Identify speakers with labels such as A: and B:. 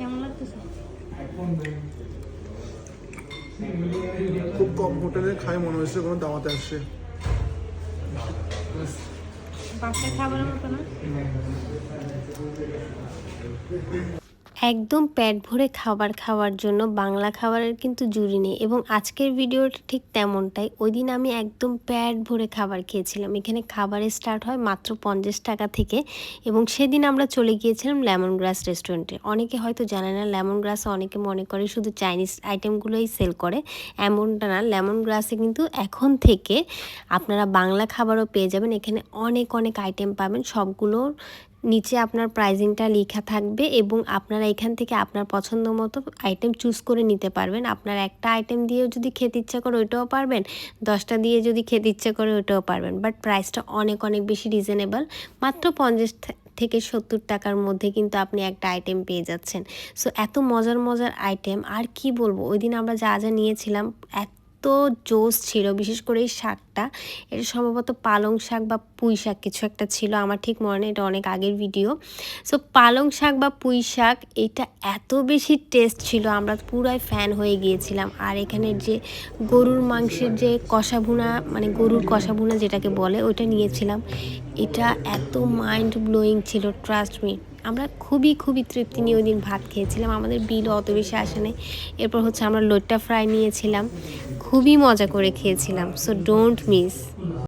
A: কেমন লাগতেছে?
B: খুব কম হোটেলে খাই মনে হচ্ছে, কোনো দাওয়াতে আসছে।
A: বাসায় খাবারের মতো না।
C: একদম পেট ভরে খাবার খাওয়ার জন্য বাংলা খাবারের কিন্তু জুড়ি নেই, এবং আজকের ভিডিওটা ঠিক তেমনটাই। ওই দিন আমি একদম পেট ভরে খাবার খেয়েছিলাম। এখানে খাবারের স্টার্ট হয় মাত্র 50 টাকা থেকে, এবং সেদিন আমরা চলে গিয়েছিলাম লেমন গ্রাস রেস্টুরেন্টে। অনেকে হয়তো জানে না, লেমন গ্রাসে অনেকে মনে করে শুধু চাইনিজ আইটেমগুলোই সেল করে, এমনটা না। লেমন গ্রাসে কিন্তু এখন থেকে আপনারা বাংলা খাবারও পেয়ে যাবেন। এখানে অনেক অনেক আইটেম পাবেন, সবগুলোর নিচে আপনার প্রাইজিংটা লেখা থাকবে, এবং আপনারা এখান থেকে আপনার পছন্দ মতো আইটেম চুজ করে নিতে পারবেন। আপনার একটা আইটেম দিয়েও যদি খেতে ইচ্ছা করে ওইটাও পারবেন, 10টা দিয়ে যদি খেতে ইচ্ছা করে ওইটাও পারবেন। বাট প্রাইসটা অনেক অনেক বেশি রিজনেবল, মাত্র 50 থেকে 70 টাকার মধ্যে কিন্তু আপনি একটা আইটেম পেয়ে যাচ্ছেন। সো এত মজার মজার আইটেম আর কি বলবো। ওই দিন আমরা যা যা নিয়েছিলাম এত জোস ছিল, বিশেষ করে এই শাকটা, এটা সম্ভবত পালং শাক বা পুঁই শাক কিছু একটা ছিল, আমার ঠিক মনে নেই, এটা অনেক আগের ভিডিও। সো পালং শাক বা পুঁই শাক, এটা এত বেশি টেস্ট ছিল, আমরা পুরাই ফ্যান হয়ে গিয়েছিলাম। আর এখানে যে গরুর মাংসের যে কষা ভুনা, মানে গরুর কষা ভুনা যেটাকে বলে, ওইটা নিয়েছিলাম। এটা এত মাইন্ড ব্লোয়িং ছিল, ট্রাস্ট মি। আমরা খুবই খুবই তৃপ্তি নিয়ে ওই দিন ভাত খেয়েছিলাম, আমাদের বিলও অত বেশি আসে নাই। এরপর হচ্ছে আমরা লইট্টা ফ্রাই নিয়েছিলাম, খুবই মজা করে খেয়েছিলাম। So don't miss.